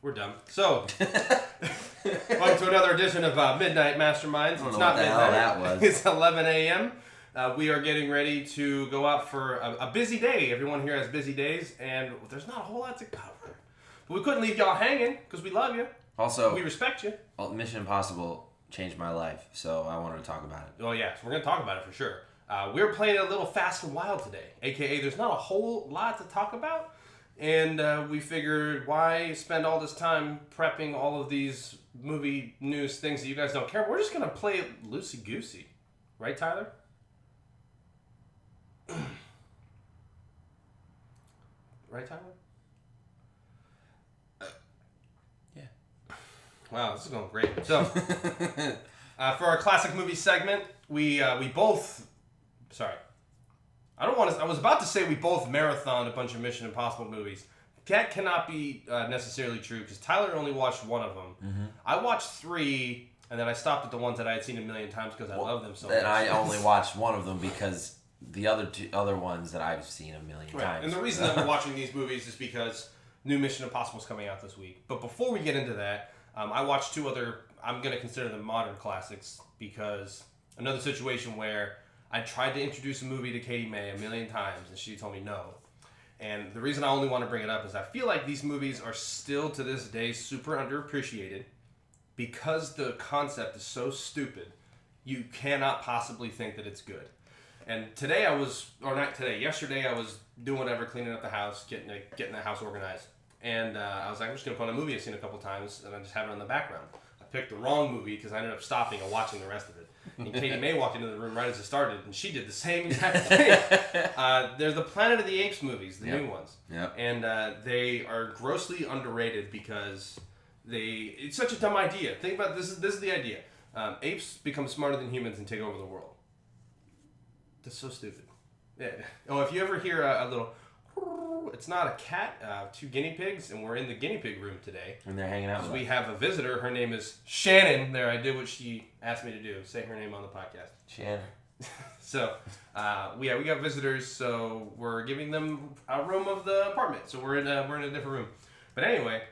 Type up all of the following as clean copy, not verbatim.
We're done. So, welcome to another edition of Midnight Masterminds. It's not midnight. That was. It's 11 a.m. We are getting ready to go out for a busy day. Everyone here has busy days, and there's not a whole lot to cover. But we couldn't leave y'all hanging because we love you. Also, we respect you. Mission Impossible changed my life, so I wanted to talk about it. Oh, yeah. So we're going to talk about it for sure. We're playing a little Fast and Wild today, a.k.a. there's not a whole lot to talk about. And we figured, why spend all this time prepping all of these movie news things that you guys don't care about? We're just going to play it loosey-goosey. Right, Tyler? Right, Tyler? Yeah. Wow, this is going great. So, for our classic movie segment, we both... Sorry. I was about to say we both marathoned a bunch of Mission Impossible movies. That cannot be necessarily true because Tyler only watched one of them. Mm-hmm. I watched 3, and then I stopped at the ones that I had seen a million times because I love them so much. And I only watched one of them because the other ones that I've seen a million times. And the reason that we're watching these movies is because new Mission Impossible is coming out this week. But before we get into that, I watched 2 other, I'm going to consider them modern classics because another situation where I tried to introduce a movie to Katimae a million times, and she told me no. And the reason I only want to bring it up is I feel like these movies are still, to this day, super underappreciated because the concept is so stupid. You cannot possibly think that it's good. And yesterday I was doing whatever, cleaning up the house, getting the house organized. And I was like, I'm just going to put on a movie I've seen a couple times, and I just have it on the background. I picked the wrong movie because I ended up stopping and watching the rest of it. And Katimae walked into the room right as it started, and she did the same exact thing. They're the Planet of the Apes movies, the new ones. Yep. And they are grossly underrated because it's such a dumb idea. Think about this is the idea. Apes become smarter than humans and take over the world. That's so stupid. Yeah. Oh, if you ever hear a little... It's not a cat, 2 guinea pigs, and we're in the guinea pig room today. And they're hanging out with us. We have a visitor. Her name is Shannon. There, I did what she asked me to do. Say her name on the podcast. Shannon. So, we got visitors, so we're giving them a room of the apartment. So we're in a different room. But anyway,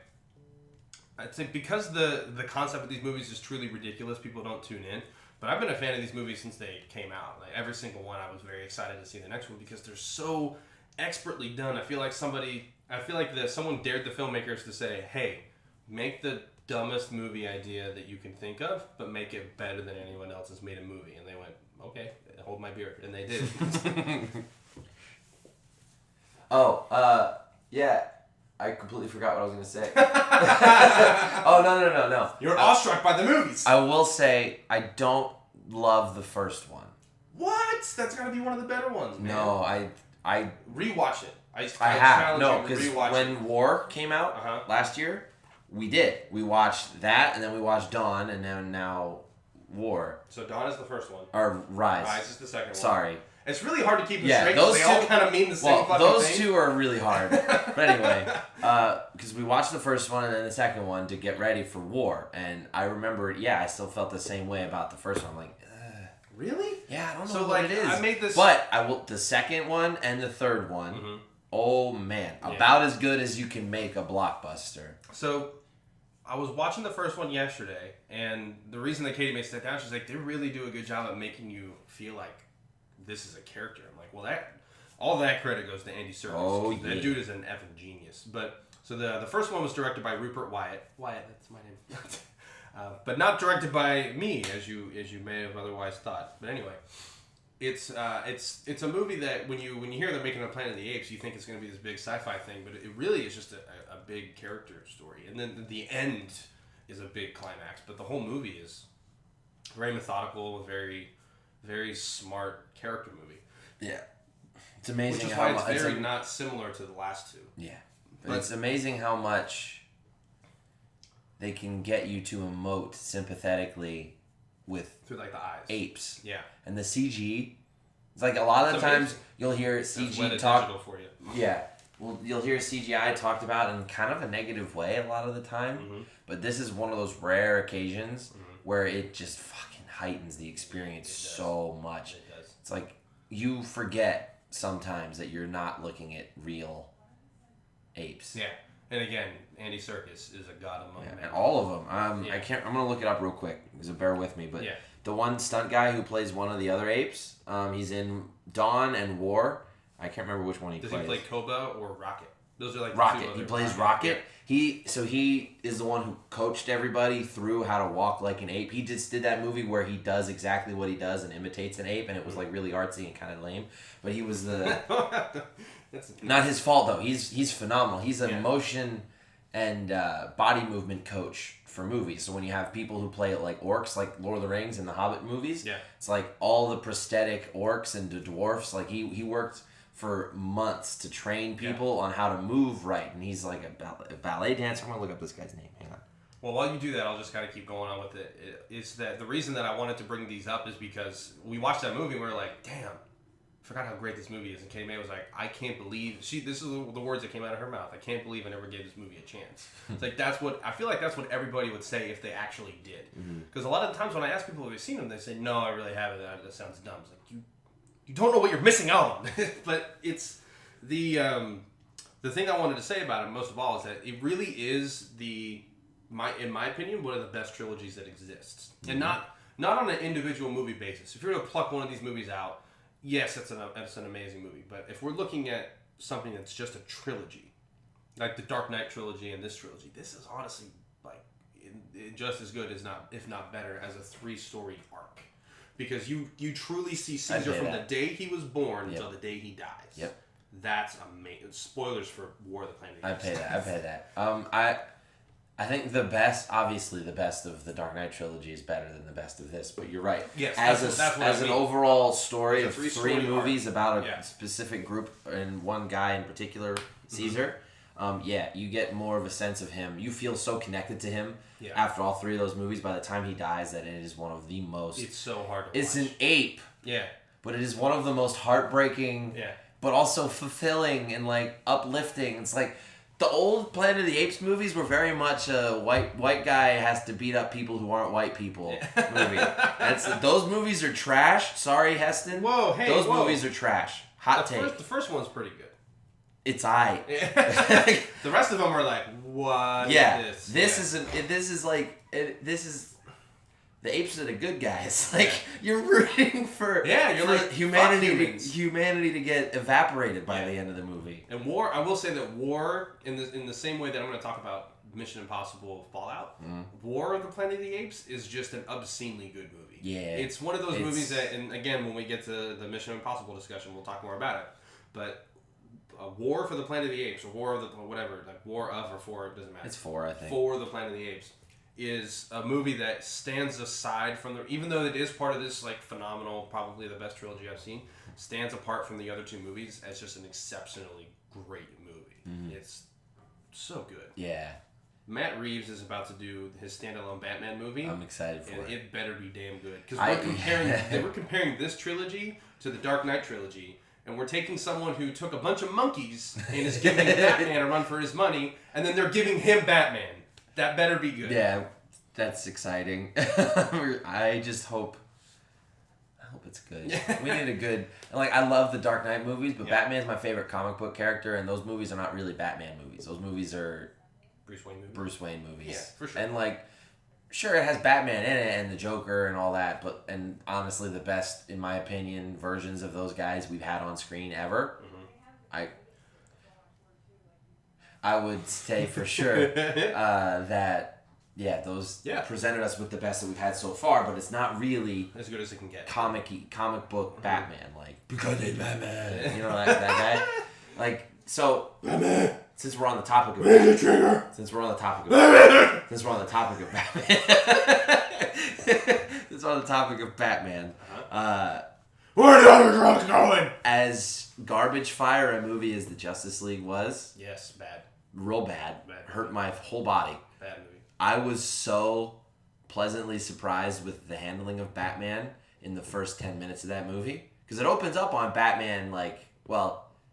I'd say because the concept of these movies is truly ridiculous, people don't tune in. But I've been a fan of these movies since they came out. Like every single one, I was very excited to see the next one because they're so expertly done. I feel like someone dared the filmmakers to say, hey, make the dumbest movie idea that you can think of, but make it better than anyone else has made a movie. And they went, okay, hold my beer. And they did. Yeah. I completely forgot what I was going to say. Oh, no. You're awestruck by the movies. I will say, I don't love the first one. What? That's got to be one of the better ones, man. No, I rewatch it. I have. No, because when War came out last year, we did. We watched that, and then we watched Dawn, and then now War. So Dawn is the first one. Or Rise. Rise is the second one. Sorry. It's really hard to keep them straight because they all kind of mean the same fucking those thing. 2 are really hard. But anyway, because we watched the first one and then the second one to get ready for War. And I remember, I still felt the same way about the first one. I'm like, really? Yeah, I don't know what it is. I made this... But the second one and the third one, oh man, about as good as you can make a blockbuster. So, I was watching the first one yesterday, and the reason that Katimae sat down, she's like, they really do a good job at making you feel like this is a character. I'm like, well, all that credit goes to Andy Serkis. Oh, that dude is an effing genius. But so the first one was directed by Rupert Wyatt. Wyatt, that's my name. But not directed by me, as you may have otherwise thought. But anyway, it's a movie that when you hear they're making a Planet of the Apes, you think it's going to be this big sci-fi thing, but it really is just a big character story. And then the end is a big climax. But the whole movie is very methodical, very, very smart character movie. Yeah. It's amazing which is how why it's much very not similar to the last two. Yeah, but it's amazing how much they can get you to emote sympathetically with through like the eyes. Apes. Yeah, and the CG. It's like a lot of the times you'll hear CG talk. For you. Yeah, well, you'll hear CGI talked about in kind of a negative way a lot of the time. Mm-hmm. But this is one of those rare occasions where it just fucking heightens the experience so much. It does. It's like you forget sometimes that you're not looking at real apes. Yeah, and again, Andy Serkis is a god among men. And all of them. I'm gonna look it up real quick, so bear with me. But the one stunt guy who plays one of the other apes, he's in Dawn and War. I can't remember which one he plays. Does he play Koba or Rocket? Those are like Rocket. He plays Rocket. He is the one who coached everybody through how to walk like an ape. He just did that movie where he does exactly what he does and imitates an ape, and it was like really artsy and kind of lame. But he was the not his fault though. He's phenomenal. He's a motion and body movement coach for movies. So when you have people who play it like orcs, like Lord of the Rings and the Hobbit movies, it's like all the prosthetic orcs and the dwarfs. Like he worked for months to train people on how to move right, and he's like a ballet dancer. I'm gonna look up this guy's name. Hang on. Well, while you do that, I'll just kind of keep going on with it. It's that the reason that I wanted to bring these up is because we watched that movie and we were like, damn, I forgot how great this movie is. And Katimae was like, I can't believe this is the words that came out of her mouth. I can't believe I never gave this movie a chance. It's like I feel like that's what everybody would say if they actually did. Because a lot of the times when I ask people if they've seen them, they say, no, I really haven't. That sounds dumb. It's like you don't know what you're missing out on. But it's the thing I wanted to say about it most of all is that it really is in my opinion, one of the best trilogies that exists. And not on an individual movie basis. If you're going to pluck one of these movies out, yes, it's an amazing movie. But if we're looking at something that's just a trilogy, like the Dark Knight trilogy and this trilogy, this is honestly like just as good as if not better as a 3-story arc. Because you truly see Caesar from the day he was born until the day he dies. Yep. That's amazing. Spoilers for War of the Planet of the Apes. I pay that. I think the best of the Dark Knight trilogy is better than the best of this, but you're right. Yes, as an overall story of 3 movies about a Yeah. specific group and one guy in particular, Caesar, you get more of a sense of him. You feel so connected to him after all 3 of those movies by the time he dies that it is one of the most... It's so hard to watch. It's an ape. Yeah. But it is one of the most heartbreaking, but also fulfilling and like uplifting. It's like... The old Planet of the Apes movies were very much a white guy has to beat up people who aren't white people movie. Those movies are trash. Sorry, Heston. Those movies are trash. Hot take. The first one's pretty good. It's aight. The rest of them are like, what is this? This is the apes are the good guys. Like you're rooting for like humanity to get evaporated by the end of the movie. And War, I will say that War, in the same way that I'm going to talk about Mission Impossible Fallout, War of the Planet of the Apes is just an obscenely good movie. Yeah, it's one of those movies that, and again, when we get to the Mission Impossible discussion, we'll talk more about it. But War for the Planet of the Apes, or War of the whatever, like War of or for, it doesn't matter. It's 4, I think. For the Planet of the Apes is a movie that stands aside from even though it is part of this like phenomenal, probably the best trilogy I've seen, stands apart from the other 2 movies as just an exceptionally great movie. It's so good. Yeah. Matt Reeves is about to do his standalone Batman movie. I'm excited for it. It better be damn good because we're comparing this trilogy to the Dark Knight trilogy. And we're taking someone who took a bunch of monkeys and is giving Batman a run for his money, and then they're giving him Batman. That better be good. Yeah, that's exciting. I hope it's good. We need a good... Like, I love the Dark Knight movies, but Batman's my favorite comic book character, and those movies are not really Batman movies. Those movies are... Bruce Wayne movies. Yeah, for sure. And, like, sure, it has Batman in it, and the Joker and all that, and honestly, the best, in my opinion, versions of those guys we've had on screen ever. I would say for sure that those presented us with the best that we've had so far, but it's not really as good as it can get. Comic book Batman, like because it's Batman, you know that guy. Like so, Batman. Since we're on the topic of Batman, since we're on the topic of Batman, Where are the other drugs going? As garbage fire a movie as the Justice League was, Yes, bad. real bad. Hurt my whole body. Bad movie. I was so pleasantly surprised with the handling of Batman in the first 10 minutes of that movie. Because it opens up on Batman,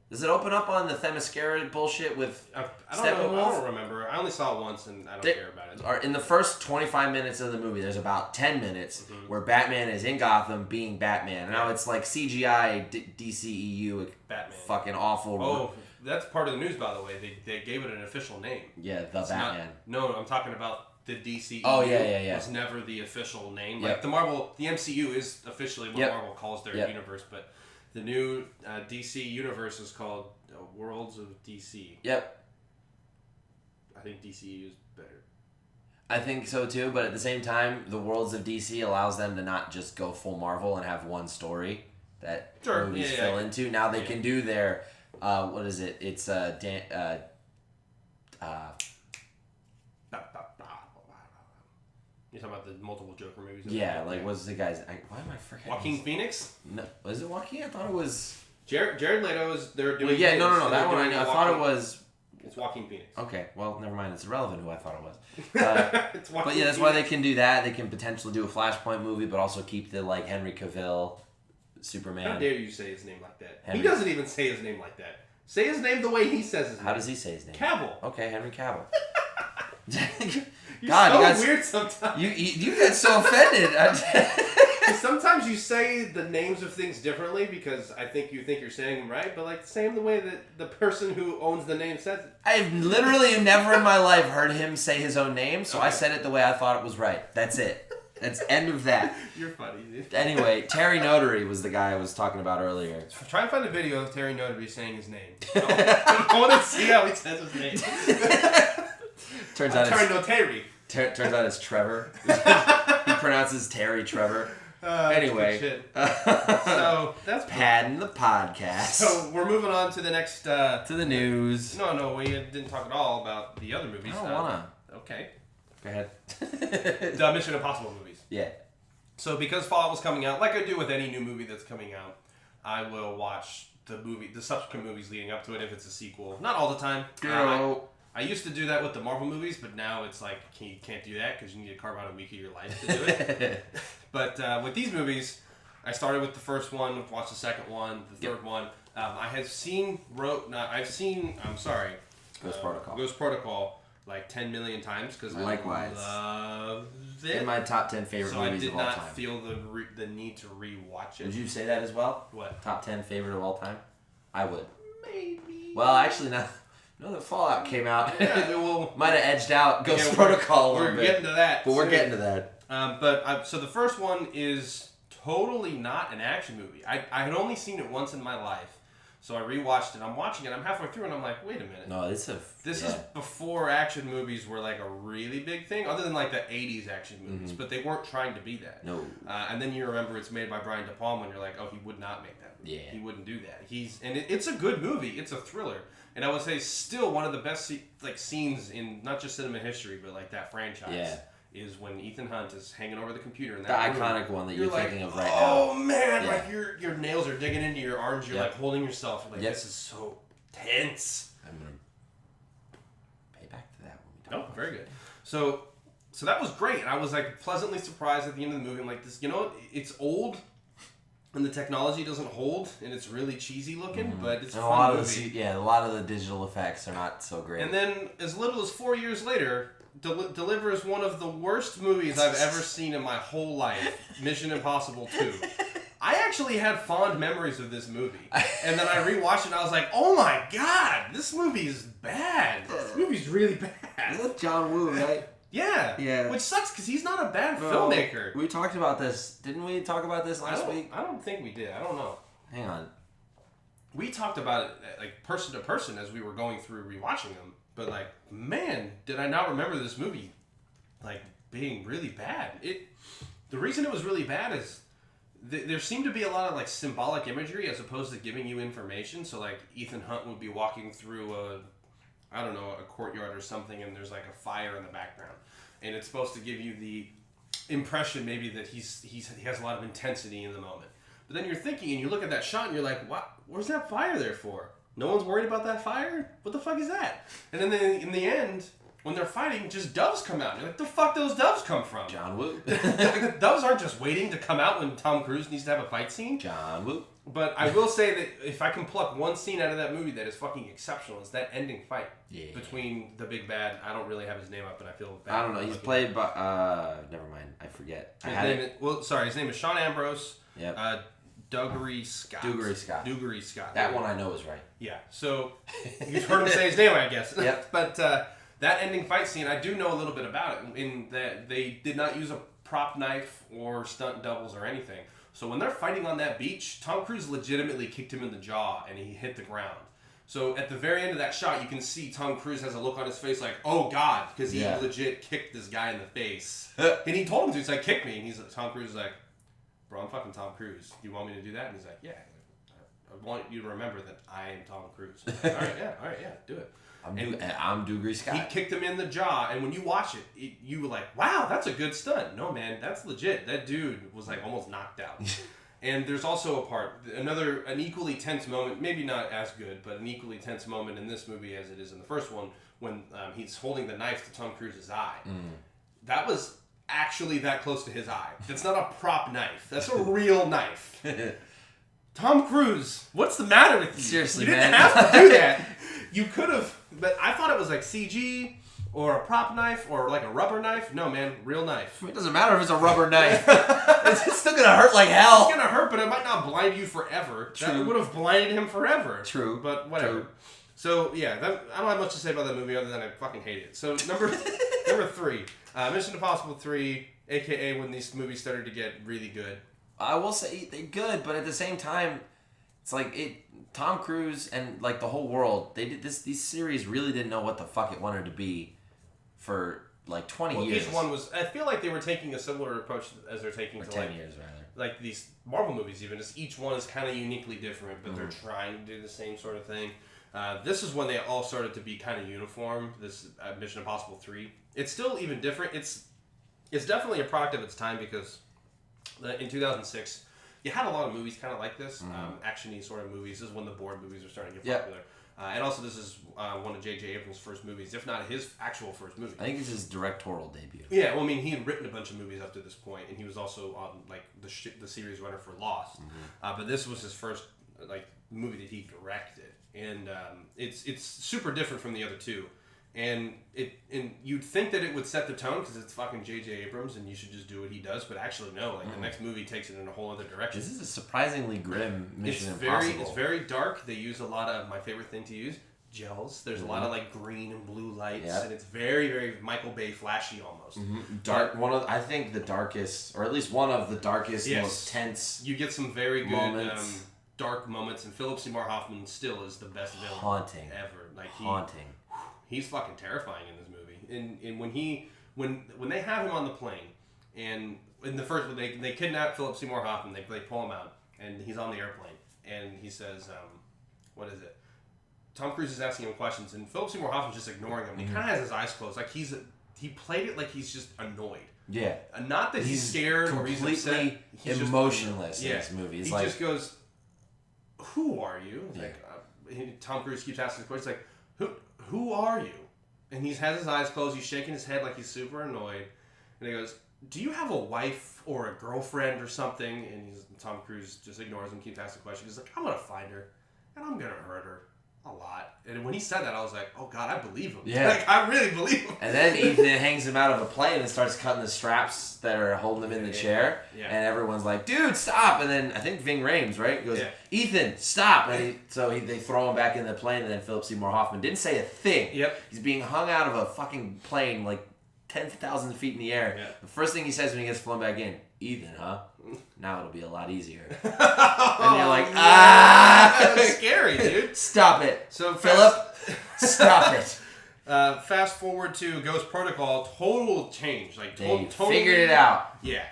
does it open up on the Themyscira bullshit with I Steppenwolf? don't remember. I only saw it once and I don't care about it. Or in the first 25 minutes of the movie, there's about 10 minutes where Batman is in Gotham being Batman. Now it's like CGI DCEU Batman. fucking awful. Oh, that's part of the news, by the way. They gave it an official name. Yeah, the Batman. No, I'm talking about the DCEU. Oh, yeah. Was never the official name. Yep. Like the MCU is officially what Marvel calls their Yep. universe, but the new DC universe is called Worlds of DC. Yep. I think DCEU is better. I think so too, but at the same time, the Worlds of DC allows them to not just go full Marvel and have one story that movies fill into. Now they can do their, what is it? It's You're talking about the multiple Joker movies? Yeah, what's the guy's... why am I forgetting? Joaquin Phoenix? No, was it Joaquin? I thought it was... Jared Leto is... They're doing... Well, yeah, no, that one I know. I thought it was... It's Joaquin Phoenix. Okay, well, never mind. It's irrelevant who I thought it was. It's Joaquin But yeah, that's why they can do that. They can potentially do a Flashpoint movie, but also keep the, Henry Cavill, Superman. How dare you say his name like that? Henry. He doesn't even say his name like that. Say his name the way he says his name. How does he say his name? Cavill. Okay, Henry Cavill. You're God, so you guys, weird sometimes. you get so offended. Sometimes you say the names of things differently because you think you're saying them right, but say them the way that the person who owns the name says it. I've literally never in my life heard him say his own name, so I said it the way I thought it was right. That's it. That's end of that. You're funny, dude. Anyway, Terry Notary was the guy I was talking about earlier. Try and find a video of Terry Notary saying his name. I want to see how he says his name. Turns out it's Trevor. He pronounces Terry Trevor. Anyway, so that's padding the podcast. So we're moving on to the next to the news. No, we didn't talk at all about the other movies. I don't wanna. Okay. Go ahead. The Mission Impossible movies. Yeah. So because Fallout was coming out, like I do with any new movie that's coming out, I will watch the subsequent movies leading up to it if it's a sequel. Not all the time. I used to do that with the Marvel movies, but now it's like you can't do that because you need to carve out a week of your life to do it. But with these movies, I started with the first one, watched the second one, the third one. I have seen Ghost Protocol like 10 million times because I loved it. In my top 10 favorite movies of all time. So I did not feel the need to rewatch it. Would you say that as well? What? Top 10 favorite of all time? I would. Maybe. Well, actually, now that Fallout came out, Yeah, might have edged out Ghost Protocol a little bit. We're getting to that. But we're getting to that. So the first one is totally not an action movie. I had only seen it once in my life. So I rewatched it. I'm watching it. I'm halfway through, and I'm like, wait a minute. No, this is before action movies were like a really big thing, other than like the '80s action movies. But they weren't trying to be that. No. And then you remember it's made by Brian De Palma, and you're like, oh, he would not make that movie. Yeah. He wouldn't do that. It's a good movie. It's a thriller, and I would say still one of the best scenes in not just cinema history, but like that franchise. Yeah. Is when Ethan Hunt is hanging over the computer in the that iconic one that you're thinking of right now. Oh man, Yeah. like your nails are digging into your arms. You're like holding yourself. You're like this is so tense. I'm gonna pay back to that when we talk. Oh, very good. So that was great, and I was like pleasantly surprised at the end of the movie. I'm like, this, it's old, and the technology doesn't hold, and it's really cheesy looking, but it's a fun movie. A lot of the digital effects are not so great. And then, as little as 4 years later, delivers one of the worst movies I've ever seen in my whole life, Mission Impossible 2. I actually had fond memories of this movie. And then I rewatched it and I was like, oh my god, this movie is bad. This movie's really bad. Is that John Woo, right? Yeah. Yeah. Which sucks because he's not a bad filmmaker. We talked about this. Didn't we talk about this last week? I don't think we did. I don't know. Hang on. We talked about it like person to person as we were going through rewatching them. But like, man, did I not remember this movie like being really bad? The reason it was really bad is there seemed to be a lot of like symbolic imagery as opposed to giving you information. So like Ethan Hunt would be walking through a courtyard or something, and there's like a fire in the background, and it's supposed to give you the impression maybe that he has a lot of intensity in the moment. But then you're thinking, and you look at that shot, and you're like, what? Where's that fire there for? No one's worried about that fire? What the fuck is that? And then in the end, when they're fighting, just doves come out. And you're like, the fuck those doves come from? John Woo. Doves aren't just waiting to come out when Tom Cruise needs to have a fight scene. John Woo. But I will say that if I can pluck one scene out of that movie that is fucking exceptional, it's that ending fight between the big bad. I don't really have his name up, but I feel bad. I don't know. He's played by... never mind. I forget. His name is Sean Ambrose. Yep. Dougray Scott. Dougray Scott. That one I know is right. Yeah. So you've heard him say his name, I guess. Yep. But that ending fight scene, I do know a little bit about it. In that they did not use a prop knife or stunt doubles or anything. So when they're fighting on that beach, Tom Cruise legitimately kicked him in the jaw and he hit the ground. So at the very end of that shot, you can see Tom Cruise has a look on his face like, oh God, because he legit kicked this guy in the face. And he told him to, he's like, kick me. And Tom Cruise is like, bro, I'm fucking Tom Cruise. Do you want me to do that? And he's like, yeah. I want you to remember that I am Tom Cruise. Like, all right, do it. I'm Dougray Scott. He kicked him in the jaw, and when you watch it, you were like, wow, that's a good stunt. No, man, that's legit. That dude was like almost knocked out. And there's also an equally tense moment, maybe not as good, but an equally tense moment in this movie as it is in the first one, when he's holding the knife to Tom Cruise's eye. That was actually that close to his eye. That's not a prop knife. That's a real knife. Tom Cruise, what's the matter with you? Seriously, you man. didn't have to do that. You could have, but I thought it was like CG or a prop knife or like a rubber knife. No, man, real knife. It doesn't matter if it's a rubber knife. It's still gonna hurt like hell. It's gonna hurt, but it might not blind you forever. True. That would have blinded him forever. True. But whatever. True. So yeah, I don't have much to say about that movie other than I fucking hate it. So number 3, Mission Impossible 3, aka when these movies started to get really good. I will say they're good, but at the same time, it's like Tom Cruise and like the whole world, they did this. These series really didn't know what the fuck it wanted to be for like 20 years. Each one was. I feel like they were taking a similar approach as they're taking to 10 years rather. Like these Marvel movies, even just each one is kind of uniquely different, but they're trying to do the same sort of thing. This is when they all started to be kind of uniform. This Mission Impossible 3. It's still even different. It's definitely a product of its time because in 2006. You had a lot of movies kind of like this, action-y sort of movies. This is when the Bourne movies were starting to get popular. And also this is one of J.J. Abrams' first movies, if not his actual first movie. I think it's his directorial debut. Yeah, well, I mean, he had written a bunch of movies up to this point, and he was also on like the series runner for Lost. But this was his first like movie that he directed, and it's super different from the other two. And you'd think that it would set the tone because it's fucking J.J. Abrams and you should just do what he does, but actually no. Like the next movie takes it in a whole other direction. This is a surprisingly grim Mission Impossible. It's very dark. They use a lot of my favorite thing to use, gels. There's a lot of like green and blue lights, and it's very, very Michael Bay flashy almost. Dark. I think the darkest, or at least one of the darkest, most tense. You get some very good moments. dark moments, and Philip Seymour Hoffman still is the best villain Haunting ever. Like haunting. He's fucking terrifying in this movie. And when they have him on the plane, and in the first when they kidnap Philip Seymour Hoffman, they pull him out, and he's on the airplane, and he says, what is it? Tom Cruise is asking him questions, and Philip Seymour Hoffman's just ignoring him. He kind of has his eyes closed, like he played it like he's just annoyed. Yeah. Not that he's scared or he's upset. He's emotionless in this movie. He just goes, "Who are you?" Like Tom Cruise keeps asking the question, like, Who are you? And he has his eyes closed. He's shaking his head like he's super annoyed. And he goes, do you have a wife or a girlfriend or something? And Tom Cruise just ignores him, keeps asking questions. He's like, I'm going to find her, and I'm going to hurt her a lot. And when he said that, I was like, oh, God, I believe him. Yeah. Like, I really believe him. And then Ethan hangs him out of a plane and starts cutting the straps that are holding him in the chair. Yeah. And everyone's like, dude, stop. And then I think Ving Rhames, right? Goes, Ethan, stop. And they throw him back in the plane, and then Philip Seymour Hoffman didn't say a thing. Yep. He's being hung out of a fucking plane like 10,000 feet in the air. Yeah. The first thing he says when he gets flown back in, Ethan, huh? Now it'll be a lot easier. And you're like, That's scary, dude. Stop it. So Philip, stop it. Fast forward to Ghost Protocol, total change. Like They totally figured it out. Yeah.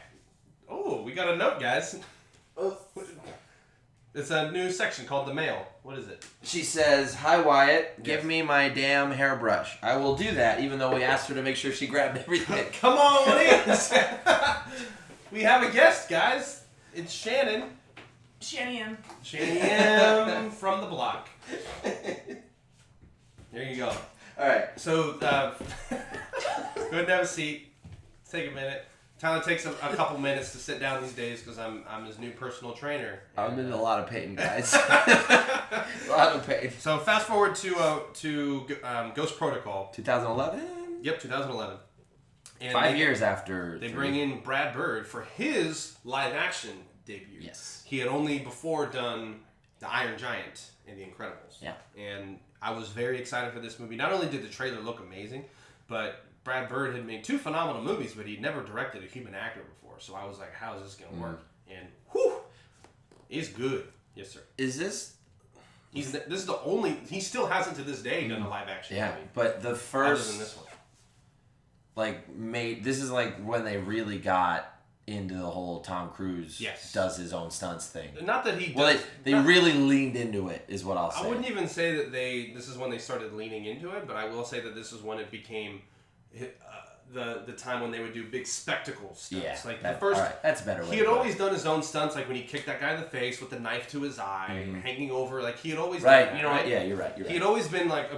Oh, we got a note, guys. It's a new section called the mail. What is it? She says, hi, Wyatt. Give me my damn hairbrush. I will do that, even though we asked her to make sure she grabbed everything. Come on in. We have a guest, guys. It's Shannon. Shanny M. Shanny M from the block. There you go. All right. So, go ahead and have a seat. Take a minute. Tyler takes a couple minutes to sit down these days because I'm his new personal trainer. I'm in a lot of pain, guys. A lot of pain. So fast forward to Ghost Protocol. 2011. Yep, 2011. And 5 years after. They bring in Brad Bird for his live action debut. Yes. He had only before done the Iron Giant in The Incredibles. Yeah. And I was very excited for this movie. Not only did the trailer look amazing, but Brad Bird had made 2 phenomenal movies, but he'd never directed a human actor before. So I was like, how is this going to work? And whew, he's good. Yes, sir. Is this? This is the only. He still hasn't to this day done a live action movie. But the first. Other than this one. This is like when they really got into the whole Tom Cruise does his own stunts thing. Not that he does. Well, they really leaned into it, is what I'll say. I wouldn't even say that this is when they started leaning into it, but I will say that this is when it became the time when they would do big spectacle stunts. Yeah, Like the first, all right, that's a better way. He had always done his own stunts, like when he kicked that guy in the face with the knife to his eye, hanging over. Like he had always done that, you know what? Yeah, you're right. He had always been like a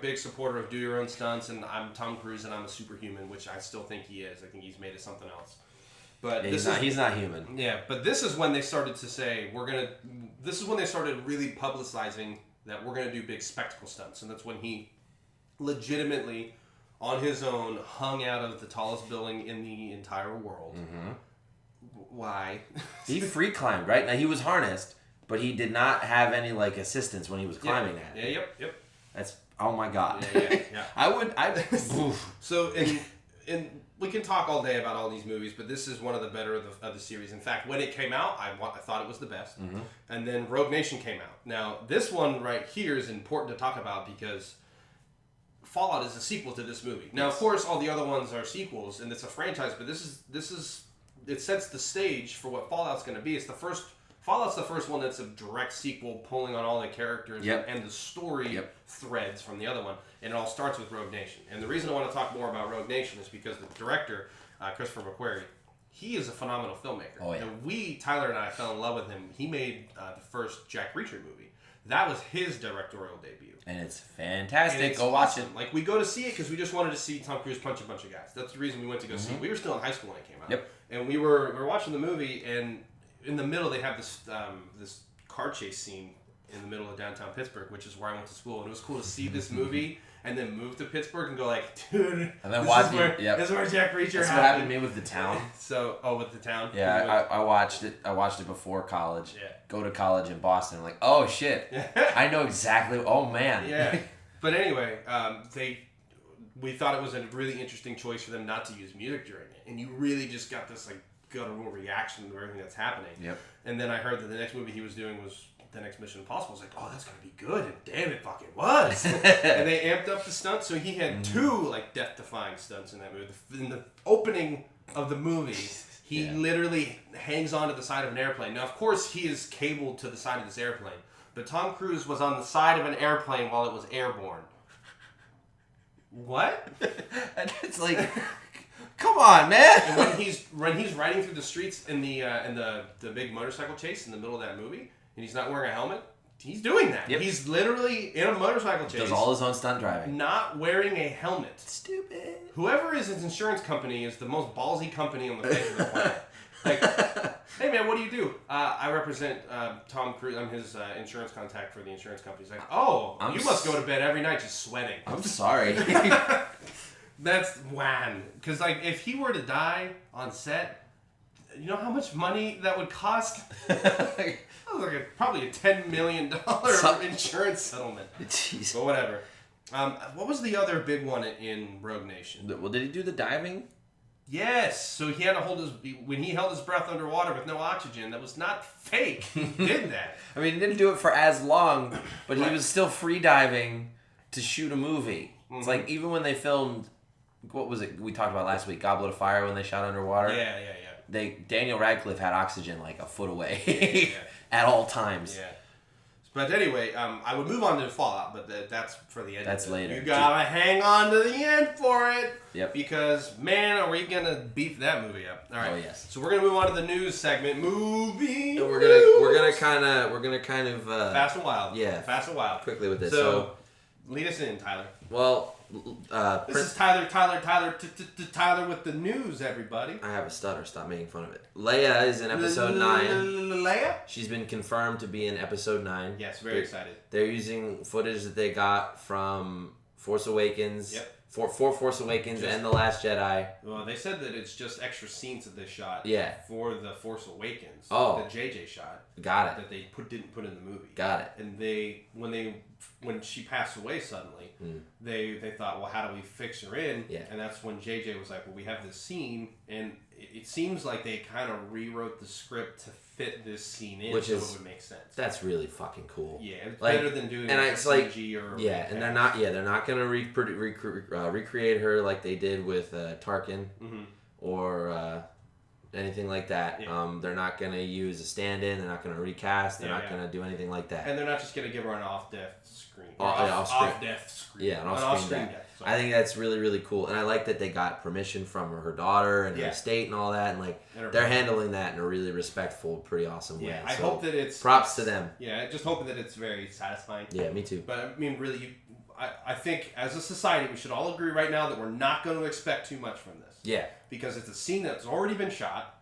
big supporter of do your own stunts, and I'm Tom Cruise and I'm a superhuman, which I still think he is. I think he's made it something else. But he's not human. Yeah, but this is when they started to say this is when they started really publicizing that we're gonna do big spectacle stunts, and that's when he legitimately, on his own, hung out of the tallest building in the entire world. Why? He free climbed, right? Now he was harnessed, but he did not have any assistance when he was climbing that. Yeah, yep. That's oh my god. Yeah. Oof. So in we can talk all day about all these movies, but this is one of the better of the series. In fact, when it came out, I thought it was the best. And then Rogue Nation came out. Now, this one right here is important to talk about because Fallout is a sequel to this movie. Now, of course, all the other ones are sequels, and it's a franchise, but this is it sets the stage for what Fallout's going to be. Fallout's the first one that's a direct sequel, pulling on all the characters and the story threads from the other one, and it all starts with Rogue Nation. And the reason I want to talk more about Rogue Nation is because the director, Christopher McQuarrie, he is a phenomenal filmmaker. Oh, yeah. And Tyler and I fell in love with him. He made the first Jack Reacher movie. That was his directorial debut. And it's fantastic. And it's go watch awesome. it. Like, we go to see it because we just wanted to see Tom Cruise punch a bunch of guys. That's the reason we went to go see it. We were still in high school when it came out. Yep. And we were watching the movie, and in the middle they have this car chase scene in the middle of downtown Pittsburgh, which is where I went to school. And it was cool to see this movie and then move to Pittsburgh and go like, dude, and then this is where Jack Reacher That's what happened to me with The Town. So, with The Town? Yeah, I watched it. I watched it before college. Yeah. Go to college in Boston. I'm like, oh shit, I know exactly. Oh man. Yeah. But anyway, we thought it was a really interesting choice for them not to use music during it, and you really just got this guttural reaction to everything that's happening. Yep. And then I heard that the next movie he was doing was the next Mission Impossible. I was like, oh, that's gonna be good, and damn, it fucking was. And they amped up the stunts, so he had 2 death-defying stunts in that movie. In the opening of the movie, he literally hangs onto the side of an airplane. Now, of course, he is cabled to the side of this airplane, but Tom Cruise was on the side of an airplane while it was airborne. What? And it's like, come on, man. And when he's riding through the streets in the big motorcycle chase in the middle of that movie, and he's not wearing a helmet, he's doing that. Yep. He's literally in a motorcycle chase. Does all his own stunt driving. Not wearing a helmet. Stupid. Whoever is his insurance company is the most ballsy company on the face of the planet. Hey man, what do you do? I represent Tom Cruise. I'm his insurance contact for the insurance company. He's like, oh, you must go to bed every night just sweating. I'm sorry. That's wham. Because if he were to die on set, you know how much money that would cost? Probably a $10 million insurance settlement. Jeez. But whatever. What was the other big one in Rogue Nation? Well, did he do the diving? Yes. So he had to when he held his breath underwater with no oxygen, that was not fake. He did that. I mean, he didn't do it for as long, but he was still free diving to shoot a movie. It's like even when they filmed, what was it we talked about last week, Goblet of Fire, when they shot underwater? Yeah. Daniel Radcliffe had oxygen a foot away at all times. Yeah. But anyway, I would move on to Fallout, but that's for the end. That's later. You gotta hang on to the end for it. Yep. Because, man, are we gonna beef that movie up. All right. Oh, yes. So we're gonna move on to the news segment. Movie. And we're kind of Fast and Wild. Yeah. Fast and Wild. Quickly with this. So lead us in, Tyler. Well, this is Tyler with the news, everybody. I have a stutter. Stop making fun of it. Leia is in episode 9. Leia? She's been confirmed to be in episode 9. Yes, very excited. They're using footage that they got from Force Awakens. Yep. For Force Awakens and The Last Jedi. Well, they said that it's just extra scenes that they shot. Yeah. For the Force Awakens. Oh. That JJ shot. Got it. That they didn't put in the movie. Got it. And when she passed away suddenly, they thought, well, how do we fix her in? Yeah. And that's when JJ was like, well, we have this scene, and it seems like they kind of rewrote the script to fit this scene in, so it would make sense. That's really fucking cool. Yeah, it's better than doing CG or they're not gonna recreate her like they did with Tarkin or anything like that. Yeah. They're not gonna use a stand-in. They're not gonna recast. They're not gonna do anything like that. And they're not just gonna give her an off-death screen. Off-death screen. Yeah, an off-screen death. I think that's really, really cool, and I like that they got permission from her daughter and her estate and all that, and they're handling that in a really respectful, pretty awesome way. I hope that it's props to them. Yeah, just hoping that it's very satisfying. Yeah, me too. But I mean, really, I think as a society, we should all agree right now that we're not going to expect too much from this. Yeah. Because it's a scene that's already been shot.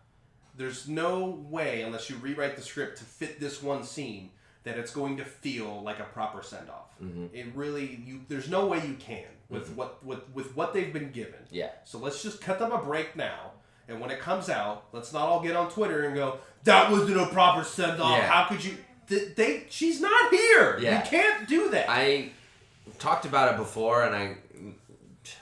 There's no way, unless you rewrite the script to fit this one scene, that it's going to feel like a proper send-off. It really, there's no way you can with what they've been given. Yeah. So let's just cut them a break now, and when it comes out, let's not all get on Twitter and go, "That wasn't a proper send-off. Yeah. How could you?" She's not here. Yeah. You can't do that. I talked about it before, and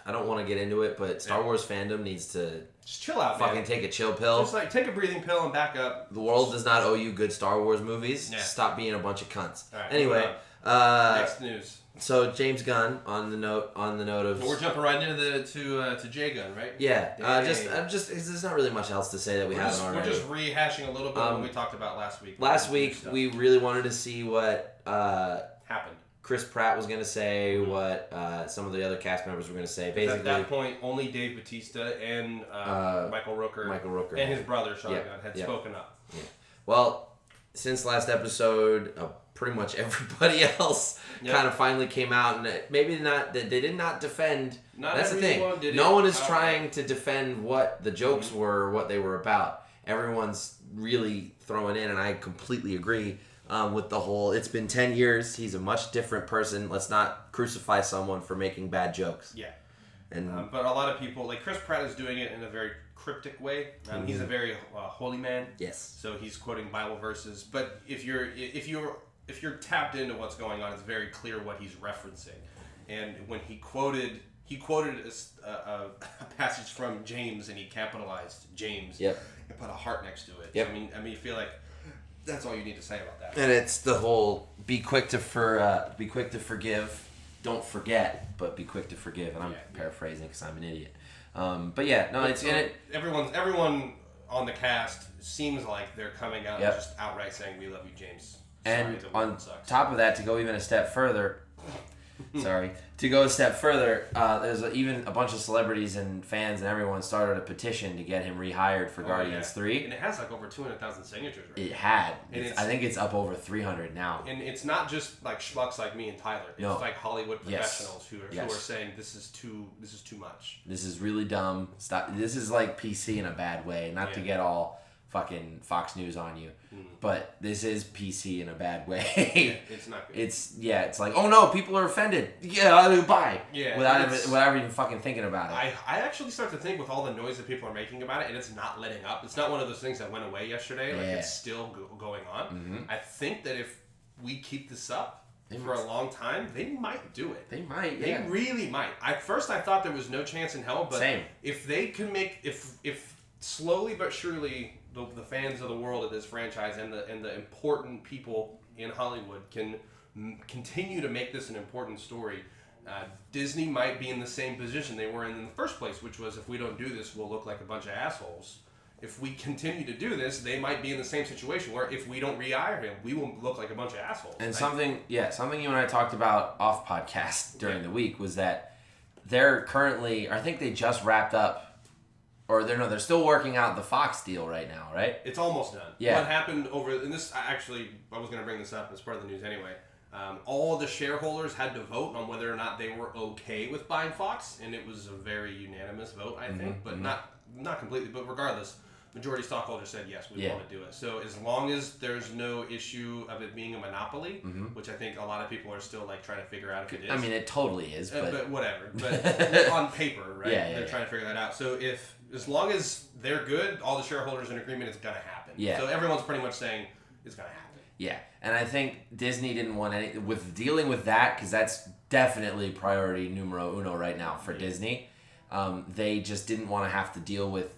I don't want to get into it, but Star Wars fandom needs to just chill out, fucking take a chill pill. Just like take a breathing pill and back up. The world does not owe you good Star Wars movies. Yeah. Stop being a bunch of cunts. Right, anyway, next news. So James Gunn on the note of we're jumping right into to J Gunn, right? Yeah. There's not really much else to say that we haven't already. We're just rehashing a little bit what we talked about last week. Last week we really wanted to see what happened. Chris Pratt was going to say, what some of the other cast members were going to say. Basically, at that point, only Dave Bautista and Michael Rooker and his brother Sean Gunn had spoken up. Yeah. Well, since last episode, pretty much everybody else kind of finally came out, and they did not defend. That's the thing. No one is trying to defend what the jokes were, what they were about. Everyone's really throwing in, and I completely agree. With the whole, it's been 10 years, he's a much different person, let's not crucify someone for making bad jokes. Yeah. And but a lot of people, like Chris Pratt is doing it in a very cryptic way. He's a very holy man. Yes. So he's quoting Bible verses. But if you're tapped into what's going on, it's very clear what he's referencing. And when he quoted a passage from James, and he capitalized James. Yep. And put a heart next to it. Yep. So, I mean, you feel like that's all you need to say about that. And it's the whole be quick to forgive, don't forget, but be quick to forgive. And I'm paraphrasing because I'm an idiot. But yeah, no, it's in it. Everyone on the cast seems like they're coming out and just outright saying, "We love you, James." And on top of that, to go even a step further, there's even a bunch of celebrities and fans and everyone started a petition to get him rehired for Guardians 3. And it has like over 200,000 signatures right It had. I think it's up over 300 now. And it's not just like schmucks like me and Tyler. It's like Hollywood professionals who are saying this is too much. This is really dumb. Stop. This is like PC in a bad way. Not to get all fucking Fox News on you, but this is PC in a bad way. It's not good. It's like, oh no, people are offended. Bye. Yeah. Without even fucking thinking about it. I actually start to think with all the noise that people are making about it, and it's not letting up. It's not one of those things that went away yesterday. Like it's still going on. Mm-hmm. I think that if we keep this up for a long time, they might do it. They might. They really might. At first, I thought there was no chance in hell, but if they can make if slowly but surely the fans of the world of this franchise and the important people in Hollywood can continue to make this an important story, Disney might be in the same position they were in the first place, which was if we don't do this, we'll look like a bunch of assholes. If we continue to do this, they might be in the same situation where if we don't rehire him, we will look like a bunch of assholes. And something you and I talked about off podcast during the week was that they're currently, I think they just wrapped up they're still working out the Fox deal right now, right? It's almost done. Yeah. What happened and this, I was going to bring this up as part of the news anyway. All the shareholders had to vote on whether or not they were okay with buying Fox, and it was a very unanimous vote, I think, but not completely. But regardless, majority stockholders said yes, we want to do it. So as long as there's no issue of it being a monopoly, which I think a lot of people are still like trying to figure out if it is. I mean, it totally is, but whatever. But on paper, right? Yeah, They're trying to figure that out. So as long as they're good, all the shareholders in agreement, it's gonna happen. Yeah. So everyone's pretty much saying it's gonna happen. Yeah, and I think Disney didn't want any with dealing with that because that's definitely priority numero uno right now for Disney. They just didn't want to have to deal with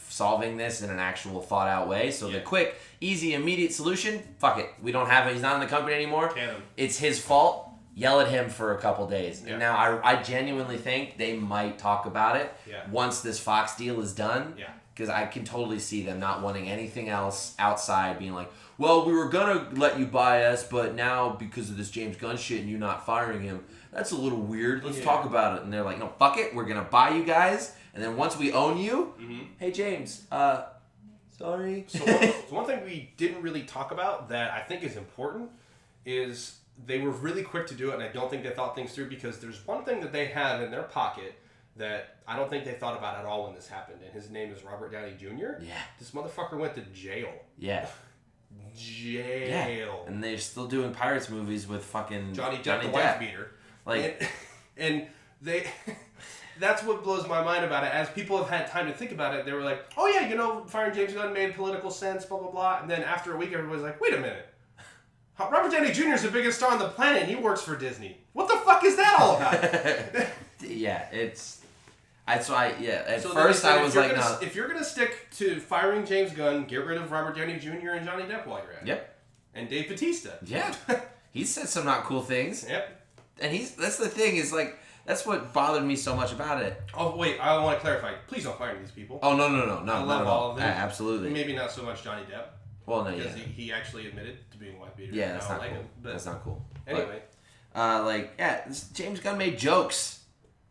solving this in an actual thought out way. So the quick, easy, immediate solution: fuck it, we don't have it. He's not in the company anymore. It's his fault. Yell at him for a couple days. Yeah. And now I genuinely think they might talk about it once this Fox deal is done. Yeah. Because I can totally see them not wanting anything else outside, being like, well, we were going to let you buy us, but now because of this James Gunn shit and you not firing him, that's a little weird. Let's talk about it. And they're like, no, fuck it. We're going to buy you guys. And then once we own you, hey, James, sorry. So one thing we didn't really talk about that I think is important is they were really quick to do it, and I don't think they thought things through because there's one thing that they have in their pocket that I don't think they thought about at all when this happened, and his name is Robert Downey Jr. Yeah. This motherfucker went to jail. Yeah. Jail. Yeah. And they're still doing Pirates movies with fucking Johnny Depp, the wife beater. Like, and they... That's what blows my mind about it. As people have had time to think about it, they were like, oh yeah, firing James Gunn made political sense, blah, blah, blah. And then after a week, everybody's like, wait a minute. Robert Downey Jr. is the biggest star on the planet, and he works for Disney. What the fuck is that all about? Yeah, it's... At so first I was like, no. If you're going to stick to firing James Gunn, get rid of Robert Downey Jr. and Johnny Depp while you're at it. Yep. And Dave Bautista. Yeah. He said some not cool things. Yep. And that's the thing, is like, that's what bothered me so much about it. Oh, wait, I want to clarify. Please don't fire these people. Oh, no, I not love at all of them. Absolutely. Maybe not so much Johnny Depp. Well, no, because he actually admitted to being a white beater. Yeah, that's not cool. But that's not cool. Anyway. James Gunn made jokes.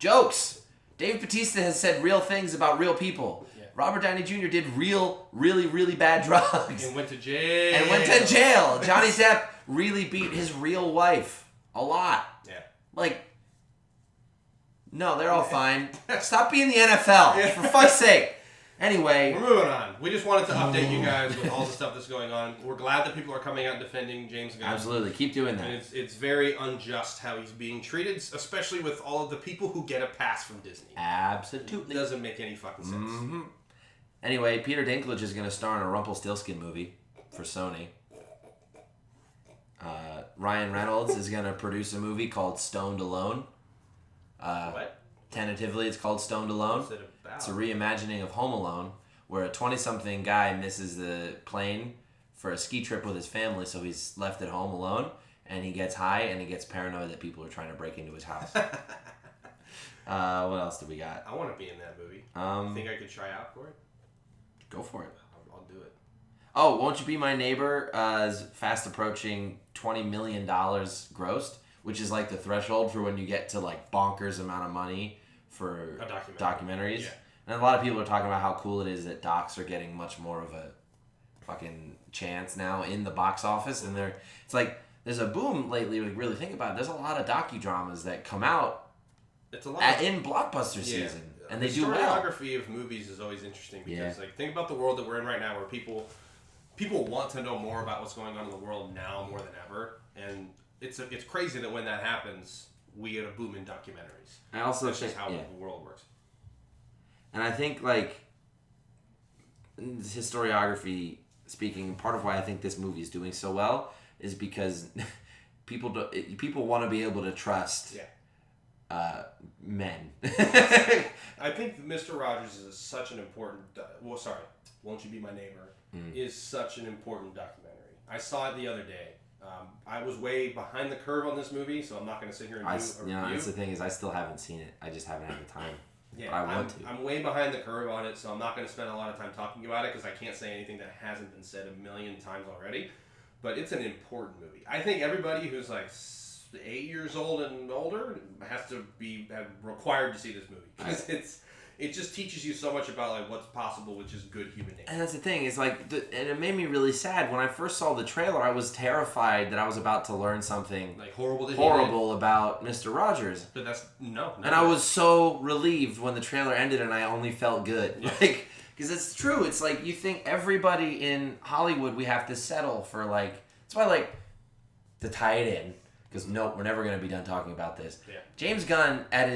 Jokes! Dave Bautista has said real things about real people. Yeah. Robert Downey Jr. did really, really bad drugs. And went to jail. Johnny Depp really beat his real wife a lot. Yeah. Like, no, they're all fine. Stop being the NFL, for fuck's sake. Anyway. We're moving on. We just wanted to update you guys with all the stuff that's going on. We're glad that people are coming out defending James Gunn. Absolutely. Keep doing that. And it's very unjust how he's being treated, especially with all of the people who get a pass from Disney. Absolutely. It doesn't make any fucking sense. Mm-hmm. Anyway, Peter Dinklage is going to star in a Rumpelstiltskin movie for Sony. Ryan Reynolds is going to produce a movie called Stoned Alone. What? Tentatively, it's called Stoned Alone. What's it about? It's a reimagining of Home Alone, where a 20-something guy misses the plane for a ski trip with his family, so he's left at home alone, and he gets high, and he gets paranoid that people are trying to break into his house. What else do we got? I want to be in that movie. Think I could try out for it? Go for it. I'll do it. Oh, Won't You Be My Neighbor is fast approaching $20 million grossed, which is like the threshold for when you get to like bonkers amount of money for documentaries. Yeah. And a lot of people are talking about how cool it is that docs are getting much more of a fucking chance now in the box office. And it's like, there's a boom lately, when you really think about it. There's a lot of docudramas that come out in blockbuster season. And they do well. The historiography of movies is always interesting because like think about the world that we're in right now where people want to know more about what's going on in the world now more than ever. And it's crazy that when that happens, we get a boom in documentaries. I also That's just how the world works. And I think, like, historiography speaking, part of why I think this movie is doing so well is because people want to be able to trust men. I think Mr. Rogers is such an important... Won't You Be My Neighbor is such an important documentary. I saw it the other day. I was way behind the curve on this movie, so I'm not going to sit here and do a review. That's the thing is I still haven't seen it. I just haven't had the time. Yeah, but I want to. I'm way behind the curve on it, so I'm not going to spend a lot of time talking about it because I can't say anything that hasn't been said a million times already. But it's an important movie. I think everybody who's like 8 years old and older has to be required to see this movie because it just teaches you so much about like what's possible, which is good human nature. And that's the thing, is like, and it made me really sad when I first saw the trailer. I was terrified that I was about to learn something Like horrible about Mr. Rogers. But that's no. And I was so relieved when the trailer ended, and I only felt good. Yeah. Like, because it's true. It's like you think everybody in Hollywood, we have to settle for like. That's why, like, to tie it in, because we're never going to be done talking about this. Yeah. James Gunn, in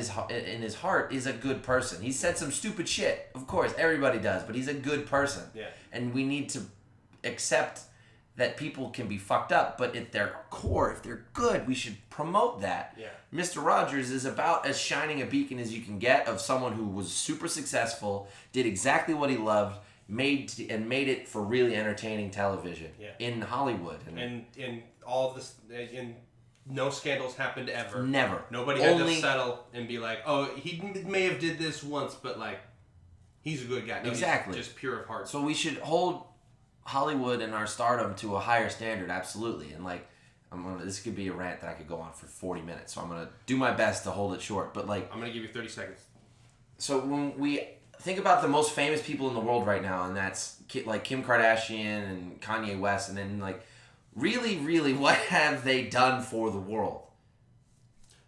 his heart, is a good person. He said some stupid shit. Of course, everybody does, but he's a good person. Yeah. And we need to accept that people can be fucked up, but at their core, if they're good, we should promote that. Yeah. Mr. Rogers is about as shining a beacon as you can get of someone who was super successful, did exactly what he loved, made it for really entertaining television in Hollywood. And all this, and no scandals happened ever. Never. Nobody had to settle and be like, oh, he may have did this once, but like, he's a good guy. No, exactly. He's just pure of heart. So we should hold Hollywood and our stardom to a higher standard, absolutely. And like, this could be a rant that I could go on for 40 minutes, so I'm gonna do my best to hold it short. But like, I'm gonna give you 30 seconds. So when we think about the most famous people in the world right now, and that's like Kim Kardashian and Kanye West, and then like, really, what have they done for the world?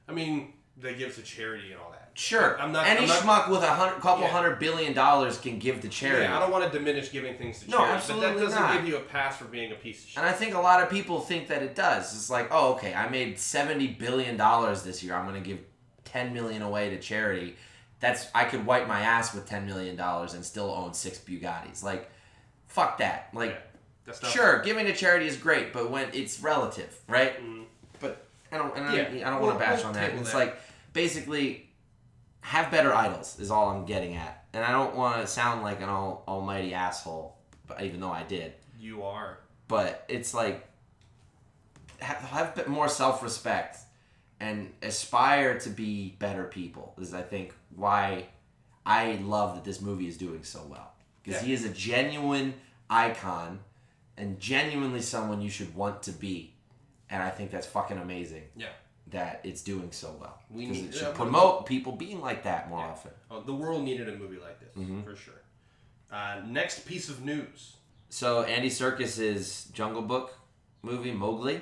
I mean, they give to charity and all that. Sure. Any schmuck with $100 billion can give to charity. Yeah, I don't want to diminish giving things to charity. No, absolutely but that doesn't not. give you a pass for being a piece of shit. And I think a lot of people think that it does. It's like, oh, okay, I made $70 billion this year. I'm going to give $10 million away to charity. I could wipe my ass with $10 million and still own 6 Bugattis. Like, fuck that. Like, sure, giving to charity is great, but when it's relative, right? Mm-hmm. But I don't want to bash on that. It's like, basically, have better idols is all I'm getting at. And I don't want to sound like an almighty asshole, but even though I did. You are. But it's like, have more self-respect and aspire to be better people is, I think, why I love that this movie is doing so well. Because he is a genuine icon and genuinely someone you should want to be. And I think that's fucking amazing. Yeah. That it's doing so well. Because it should promote people being like that more often. Oh, the world needed a movie like this, for sure. Next piece of news. So Andy Serkis's Jungle Book movie, Mowgli,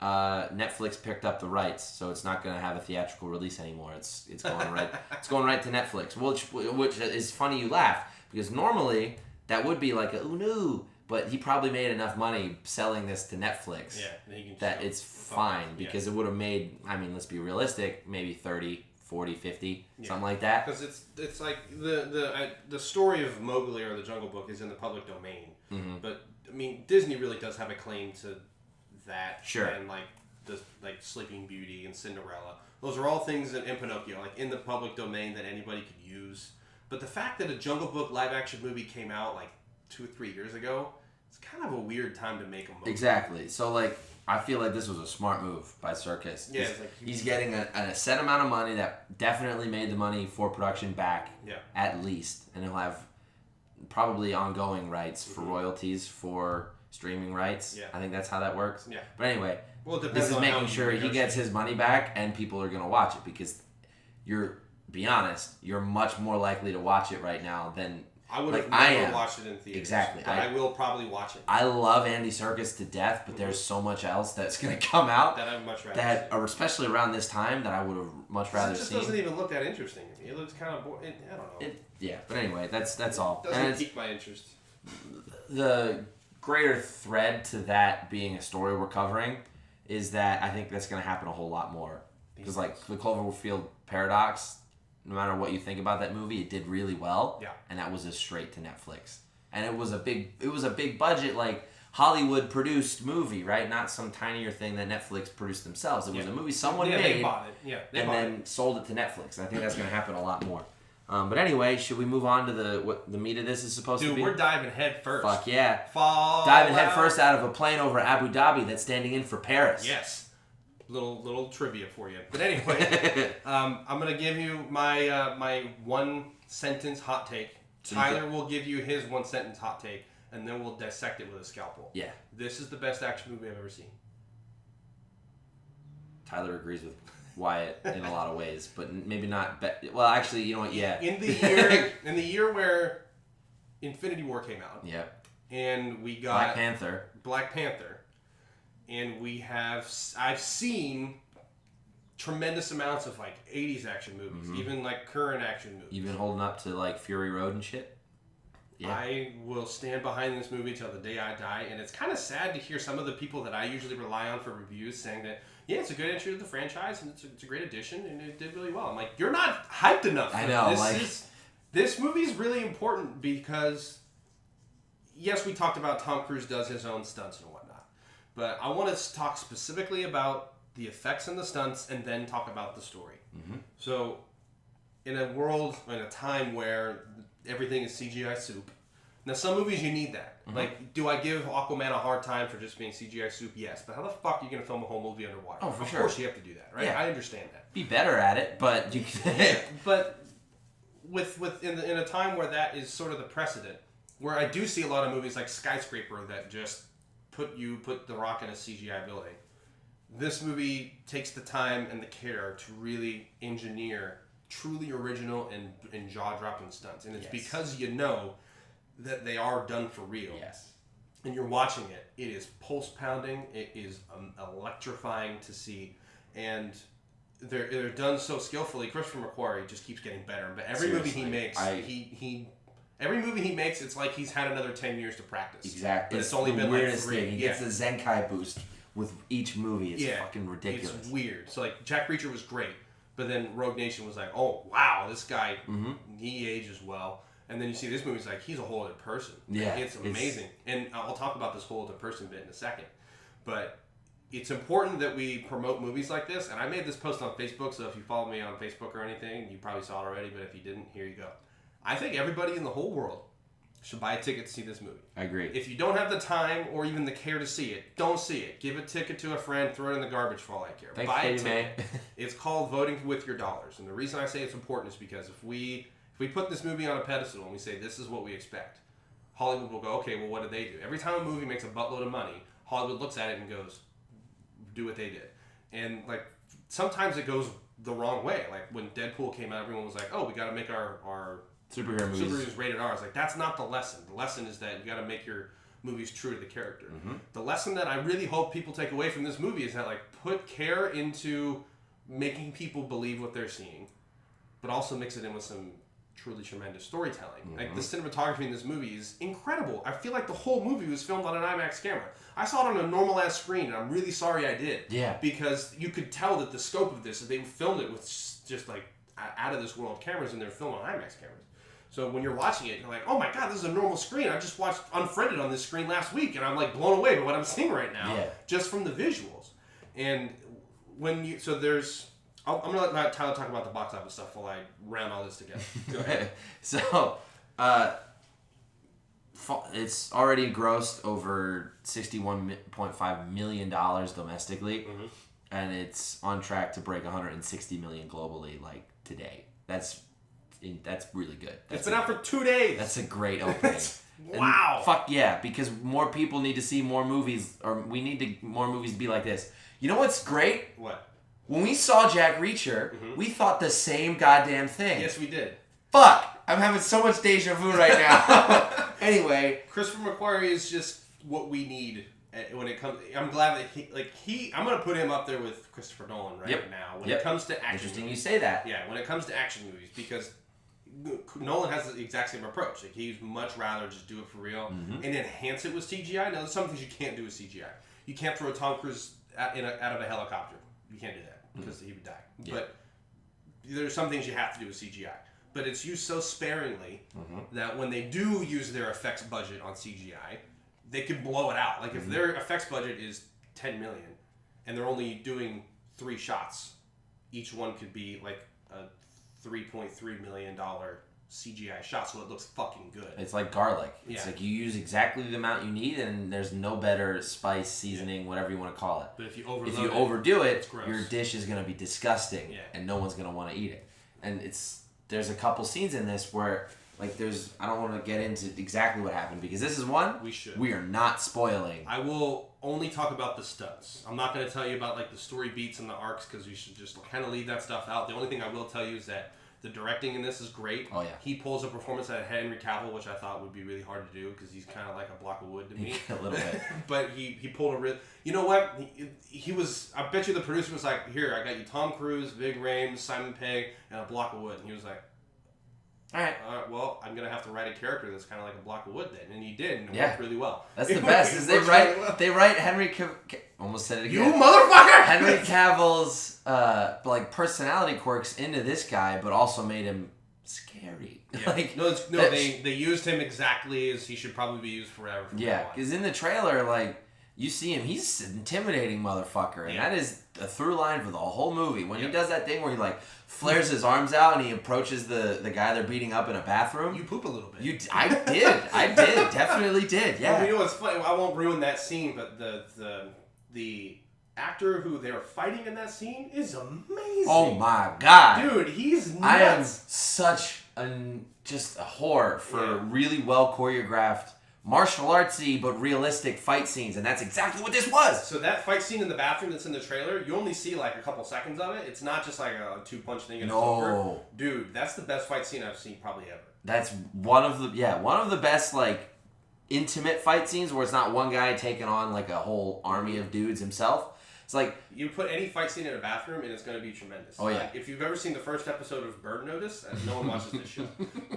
Netflix picked up the rights, so it's not going to have a theatrical release anymore. It's going right. It's going right to Netflix, which is funny you laugh, because normally that would be like ooh no. But he probably made enough money selling this to Netflix that it's fine, because it would have made, I mean, let's be realistic, maybe 30, 40, 50, something like that. Because it's like the story of Mowgli or the Jungle Book is in the public domain. Mm-hmm. But, I mean, Disney really does have a claim to that. Sure. And like Sleeping Beauty and Cinderella. Those are all things in Pinocchio, like in the public domain that anybody could use. But the fact that a Jungle Book live action movie came out like 2 or 3 years ago, it's kind of a weird time to make a movie. Exactly. So, like, I feel like this was a smart move by Serkis. Yeah, it's like he's getting a set amount of money that definitely made the money for production back, at least. And he'll have probably ongoing rights for royalties for streaming rights. Yeah. I think that's how that works. Yeah. But anyway, this is making sure he gets his money back and people are going to watch it, because be honest, you're much more likely to watch it right now than... I would have never watched it in theaters. Exactly. But I will probably watch it. I love Andy Serkis to death, but there's so much else that's going to come out that I'd much rather see. Or especially around this time, that I would have much rather seen. It just doesn't even look that interesting to me. It looks kind of boring. I don't know. But anyway, that's all. It doesn't pique my interest. The greater thread to that being a story we're covering is that I think that's going to happen a whole lot more. Because like the Cloverfield paradox, no matter what you think about that movie, it did really well. Yeah. And that was straight to Netflix. And it was a big budget, like Hollywood produced movie, right? Not some tinier thing that Netflix produced themselves. It was a movie someone made. They bought it. Yeah. Then sold it to Netflix. And I think that's going to happen a lot more. But anyway, should we move on to what the meat of this is supposed to be? Dude, we're diving head first. Fuck yeah. Diving head first out of a plane over Abu Dhabi that's standing in for Paris. Yes. Little trivia for you. But anyway, I'm going to give you my one sentence hot take. Tyler will give you his one sentence hot take, and then we'll dissect it with a scalpel. Yeah. This is the best action movie I've ever seen. Tyler agrees with me. Wyatt in a lot of ways, but maybe not. Well, actually, you know what? Yeah. In the year where Infinity War came out. Yep. And we got Black Panther. And I've seen tremendous amounts of like 80s action movies, even like current action movies. Even holding up to like Fury Road and shit. Yeah. I will stand behind this movie till the day I die, and it's kind of sad to hear some of the people that I usually rely on for reviews saying that, yeah, it's a good entry to the franchise, and it's a great addition, and it did really well. I'm like, you're not hyped enough. I know. This movie is really important because, yes, we talked about Tom Cruise does his own stunts and whatnot, but I want to talk specifically about the effects and the stunts, and then talk about the story. Mm-hmm. So, in a time where everything is CGI soup. Now, some movies you need that. Mm-hmm. Like, do I give Aquaman a hard time for just being CGI soup? Yes. But how the fuck are you going to film a whole movie underwater? Oh, for sure. Of course you have to do that, right? Yeah. I understand that. Be better at it, but you can... But in a time where that is sort of the precedent, where I do see a lot of movies like Skyscraper that just put The Rock in a CGI building. This movie takes the time and the care to really engineer truly original and jaw-dropping stunts. And it's because you know that they are done for real. Yes. And you're watching it. It is pulse-pounding. It is electrifying to see. And they're done so skillfully. Christopher McQuarrie just keeps getting better. But every movie he makes, every movie he makes, it's like he's had another 10 years to practice. Exactly. But it's only been like 3. Thing. He gets the Zenkai boost with each movie. It's fucking ridiculous. It's weird. So, like, Jack Reacher was great. But then Rogue Nation was like, oh, wow, this guy, he ages well. And then you see this movie, it's like, he's a whole other person. Yeah. It's amazing. And I'll talk about this whole other person bit in a second. But it's important that we promote movies like this. And I made this post on Facebook, so if you follow me on Facebook or anything, you probably saw it already. But if you didn't, here you go. I think everybody in the whole world should buy a ticket to see this movie. I agree. If you don't have the time or even the care to see it, don't see it. Give a ticket to a friend, throw it in the garbage for all I care. Thanks, buy a ticket. It's called voting with your dollars. And the reason I say it's important is because if we put this movie on a pedestal and we say this is what we expect, Hollywood will go, okay, well, what did they do? Every time a movie makes a buttload of money, Hollywood looks at it and goes, do what they did. And like sometimes it goes the wrong way. Like when Deadpool came out, everyone was like, oh, we got to make our superhero movies rated R. It's like, that's not the lesson. The lesson is that you got to make your movies true to the character. Mm-hmm. The lesson that I really hope people take away from this movie is that, like, put care into making people believe what they're seeing, but also mix it in with some truly tremendous storytelling. Mm-hmm. Like, the cinematography in this movie is incredible. I feel like the whole movie was filmed on an IMAX camera. I saw it on a normal-ass screen, and I'm really sorry I did. Yeah. Because you could tell that the scope of this, they filmed it with just, like, out-of-this-world cameras, and they're filmed on IMAX cameras. So when you're watching it, you're like, oh my god, this is a normal screen. I just watched Unfriended on this screen last week, and I'm like blown away by what I'm seeing right now, just from the visuals. And I'm gonna let Tyler talk about the box office stuff while I round all this together. Go ahead. So, it's already grossed over $61.5 million domestically, and it's on track to break $160 million globally, like today. That's really good. It's been out for 2 days. That's a great opening. Wow. And fuck yeah, because more people need to see more movies, or we need more movies to be like this. You know what's great? What? When we saw Jack Reacher, we thought the same goddamn thing. Yes, we did. Fuck! I'm having so much deja vu right now. Anyway. Christopher McQuarrie is just what we need when it comes. I'm glad that I'm going to put him up there with Christopher Nolan now when it comes to action. Interesting movies. You say that. Yeah, when it comes to action movies, because Nolan has the exact same approach. Like, he'd much rather just do it for real and enhance it with CGI. Now, there's some things you can't do with CGI. You can't throw Tom Cruise out of a helicopter. You can't do that because he would die. Yeah. But there's some things you have to do with CGI. But it's used so sparingly that when they do use their effects budget on CGI, they can blow it out. Like, if their effects budget is $10 million and they're only doing 3 shots, each one could be like a $3.3 million CGI shot, so it looks fucking good. It's like garlic. It's like you use exactly the amount you need, and there's no better spice, seasoning, whatever you want to call it. But if you overdo it, your dish is going to be disgusting, and no one's going to want to eat it. And there's a couple scenes in this where, like, I don't want to get into exactly what happened, because this is one we are not spoiling. I will only talk about the stunts. I'm not going to tell you about like the story beats and the arcs because we should just kind of leave that stuff out. The only thing I will tell you is that the directing in this is great. Oh, yeah. He pulls a performance out of Henry Cavill, which I thought would be really hard to do because he's kind of like a block of wood to me. A little bit. But he pulled a real... You know what? He was... I bet you the producer was like, here, I got you Tom Cruise, Vig Rhames, Simon Pegg, and a block of wood. And he was like, all right, well, I'm going to have to write a character that's kind of like a block of wood then. And he did, and it worked really well. That's the best, is they write Henry almost said it again. You motherfucker! Henry Cavill's like personality quirks into this guy, but also made him scary. Yeah. They used him exactly as he should probably be used forever. Yeah, because in the trailer, like, you see him, he's an intimidating motherfucker, and that is a through line for the whole movie. When he does that thing where he like flares his arms out and he approaches the guy they're beating up in a bathroom. You poop a little bit. I definitely did. Yeah. Well, you know what's funny? I won't ruin that scene, but the actor who they were fighting in that scene is amazing. Oh my god, dude, he's nuts. I am such just a whore for really well choreographed martial artsy but realistic fight scenes, and that's exactly what this was. So that fight scene in the bathroom that's in the trailer, you only see like a couple seconds of it. It's not just like a 2-punch thing and it's over. Dude, that's the best fight scene I've seen probably ever. That's one of the best like intimate fight scenes where it's not one guy taking on like a whole army of dudes himself. It's like you put any fight scene in a bathroom and it's going to be tremendous. Oh yeah. Like, if you've ever seen the first episode of Bird Notice, no one watches this show,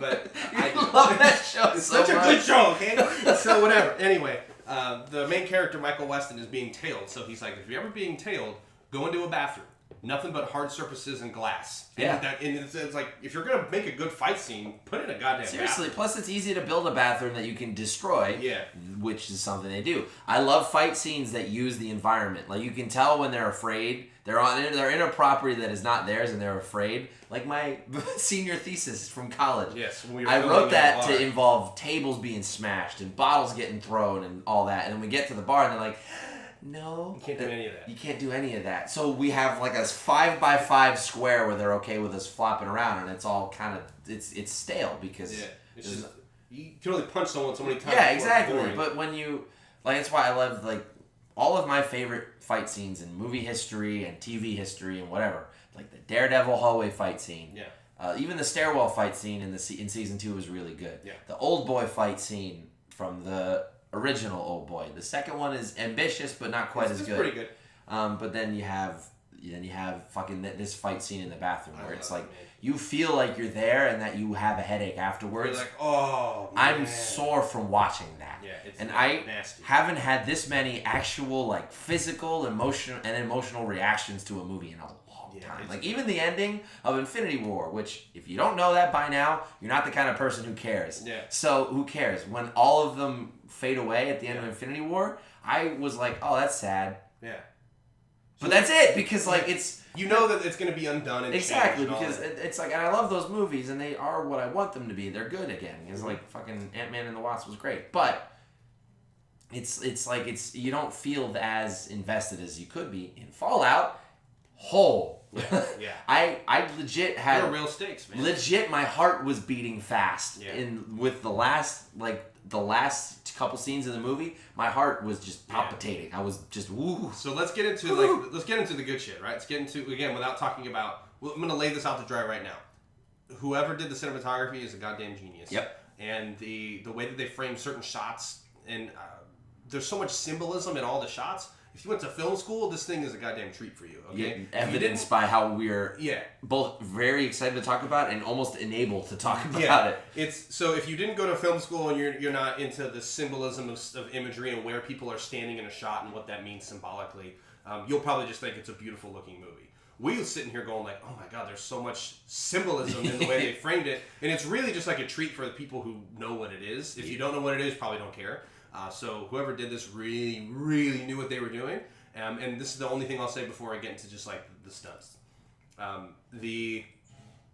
but I love that show. It's such a good show. Okay, so whatever. Anyway, the main character Michael Weston is being tailed, so he's like, if you're ever being tailed, go into a bathroom. Nothing but hard surfaces and glass. Yeah. And it's like, if you're going to make a good fight scene, put it in a goddamn Seriously, bathroom. plus it's easy to build a bathroom that you can destroy. Yeah. Which is something they do. I love fight scenes that use the environment. Like, you can tell when they're afraid. They're in a property that is not theirs and they're afraid. Like my senior thesis from college. Yes. I wrote that to involve tables being smashed and bottles getting thrown and all that. And then we get to the bar and they're like, no. You can't do any of that. You can't do any of that. So we have like a 5x5 square where they're okay with us flopping around, and it's all kind of it's stale because it's just, you can only punch someone so many times. Yeah, exactly. But when you like, that's why I love like all of my favorite fight scenes in movie history and TV history and whatever. Like the Daredevil hallway fight scene. Yeah. Even the stairwell fight scene in season 2 was really good. Yeah. The Old Boy fight scene from the original Old Boy. The second one is ambitious, but not quite as good. It's pretty good. But then you have fucking this fight scene in the bathroom where it's like you feel like you're there and that you have a headache afterwards. You're like, oh, man. I'm sore from watching that. Yeah, it's nasty. Haven't had this many actual like physical, emotional reactions to a movie in a long time. Like even the ending of Infinity War, which if you don't know that by now, you're not the kind of person who cares. Yeah. So who cares? When all of them fade away at the end of Infinity War, I was like, oh, that's sad. Yeah. But that's it, because like it's... You know that it's going to be undone and exactly, changed because it's like, and I love those movies, and they are what I want them to be. They're good again. It's like fucking Ant-Man and the Wasp was great, but it's like you don't feel as invested as you could be in Fallout. Yeah. I legit had... They're real stakes, man. Legit, my heart was beating fast. Yeah. With the last couple scenes of the movie, my heart was just palpitating. I was just woo. So let's get into the good shit, right? Let's get into, again, without talking about... Well, I'm going to lay this out to dry right now. Whoever did the cinematography is a goddamn genius. Yep. And the way that they frame certain shots, and there's so much symbolism in all the shots. If you went to film school, this thing is a goddamn treat for you. Okay, evidenced by how we're both very excited to talk about and almost enabled to talk about it. It's so if you didn't go to film school and you're not into the symbolism of imagery and where people are standing in a shot and what that means symbolically, you'll probably just think it's a beautiful looking movie. We were sitting here going like, oh my god, there's so much symbolism in the way they framed it, and it's really just like a treat for the people who know what it is. If you don't know what it is, probably don't care. So whoever did this really, really knew what they were doing. And this is the only thing I'll say before I get into just like the stunts. The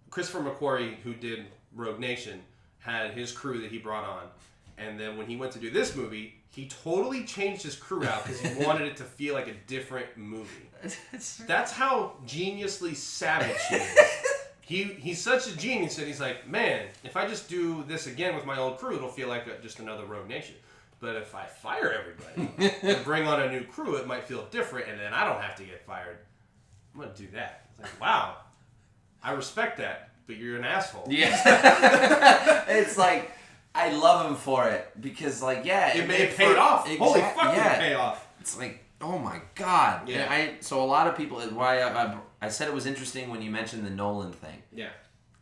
Christopher McQuarrie, who did Rogue Nation, had his crew that he brought on. And then when he went to do this movie, he totally changed his crew out because he wanted it to feel like a different movie. That's how geniusly savage he is. He's such a genius that he's like, man, if I just do this again with my old crew, it'll feel like just another Rogue Nation. But if I fire everybody and bring on a new crew, it might feel different, and then I don't have to get fired. I'm going to do that. It's like, wow, I respect that, but you're an asshole. Yeah. It's like, I love him for it because, like, yeah. It paid off. Holy fuck, it paid off. It's like, oh my God. Yeah. So a lot of people, why I said it was interesting when you mentioned the Nolan thing. Yeah.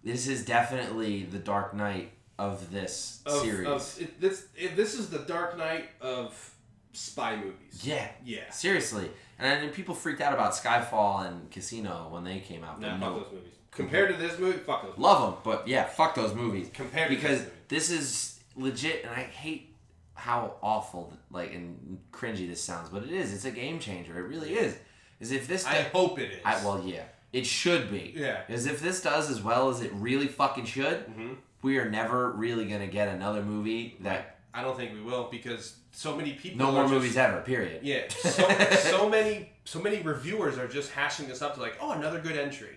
This is definitely the Dark Knight of this series. This is the Dark Knight of spy movies. Yeah. Yeah. Seriously. And then people freaked out about Skyfall and Casino when they came out. Nah, fuck those movies. Compared to this movie, fuck those movies. Love them, but yeah, fuck those movies. Because this is legit, and I hate how awful, like, and cringy this sounds, but it is. It's a game changer. It really is. As if this. I hope it is. Well, yeah, it should be. Yeah. As if this does as well as it really fucking should. Mm-hmm. We are never really gonna get another movie that. I don't think we will because so many people. No more movies ever. Period. Yeah. So many reviewers are just hashing this up to like, oh, another good entry.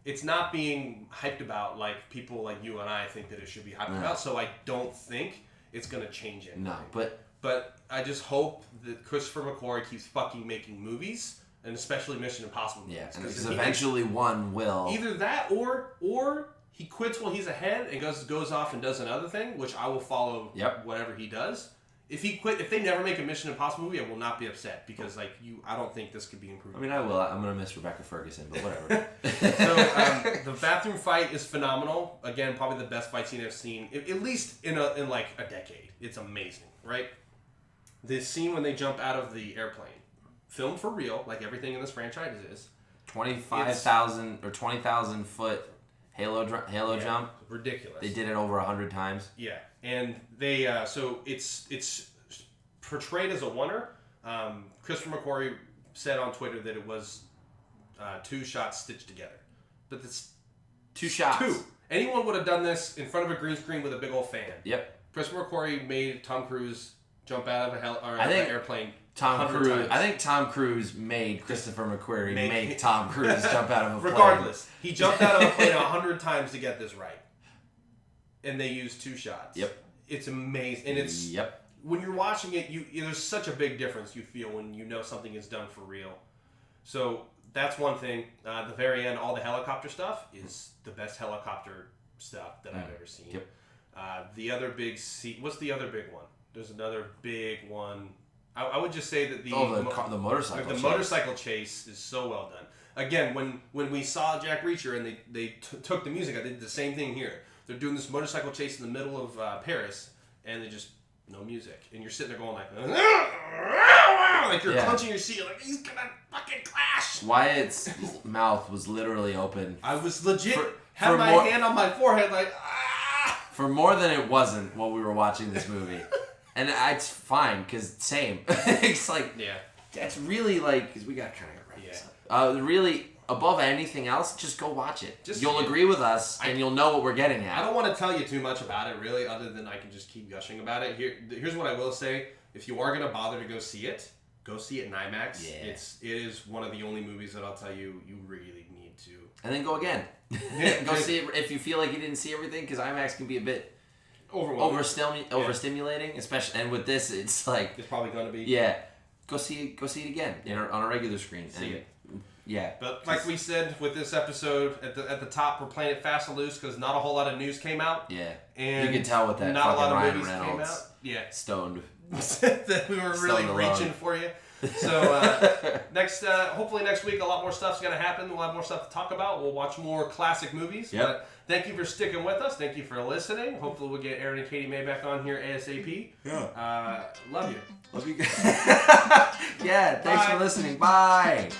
It's not being hyped about like people like you and I think that it should be hyped about. So I don't think it's gonna change it. No, but I just hope that Christopher McQuarrie keeps fucking making movies, and especially Mission Impossible movies. Yeah, because eventually one will. Either that or he quits while he's ahead and goes off and does another thing, which I will follow. Whatever he does. If they never make a Mission Impossible movie, I will not be upset because I don't think this could be improved. I mean, I will. I'm gonna miss Rebecca Ferguson, but whatever. So the bathroom fight is phenomenal. Again, probably the best fight scene I've seen, at least in like a decade. It's amazing, right? The scene when they jump out of the airplane, filmed for real, like everything in this franchise is. 25,000 or 20,000 foot halo jump. Ridiculous. They did it over 100 times. Yeah, and they so it's portrayed as a oneer. Christopher McQuarrie said on Twitter that it was 2 shots stitched together, but it's 2 shots. 2. Anyone would have done this in front of a green screen with a big old fan. Yep. Christopher McQuarrie made Tom Cruise jump out of an airplane. I think Tom Cruise made Christopher McQuarrie make Tom Cruise jump out of a plane. Regardless, he jumped out of a plane 100 times to get this right, and they used 2 shots. Yep. It's amazing, and it's when you're watching it, there's such a big difference you feel when you know something is done for real. So that's one thing. The very end, all the helicopter stuff is the best helicopter stuff that I've ever seen. Yep. The other big what's the other big one? There's another big one. I would just say that the motorcycle motorcycle chase is so well done. Again, when we saw Jack Reacher and they took the music, I did the same thing here. They're doing this motorcycle chase in the middle of Paris, and they just no music, and you're sitting there going like you're punching your seat, like he's gonna fucking crash. Wyatt's mouth was literally open. I was legit had my hand on my forehead, like for more than it wasn't while we were watching this movie. And it's fine, because same. It's like, that's really like, because we got to kind of wrap this up. Really, above anything else, just go watch it. You'll agree with us, and you'll know what we're getting at. I don't want to tell you too much about it, really, other than I can just keep gushing about it. Here's what I will say. If you are going to bother to go see it in IMAX. Yeah. It is one of the only movies that I'll tell you really need to. And then go again. Go see it if you feel like you didn't see everything, because IMAX can be a bit... overstimulating, especially, and with this, it's like it's probably gonna be. Yeah, go see it again on a regular screen. See it. Yeah, but like we said with this episode at the top, we're playing it fast and loose because not a whole lot of news came out. Yeah, and you can tell with that. Not a lot of Ryan movies Reynolds came out. Yeah, stoned. That we were really reaching for you. So hopefully next week a lot more stuff's going to happen. We'll have more stuff to talk about. We'll watch more classic movies. Yep. But thank you for sticking with us. Thank you for listening. Hopefully we'll get Aaron and Katimae back on here ASAP. Yeah. Love you. Love you guys. Yeah, thanks for listening. Bye.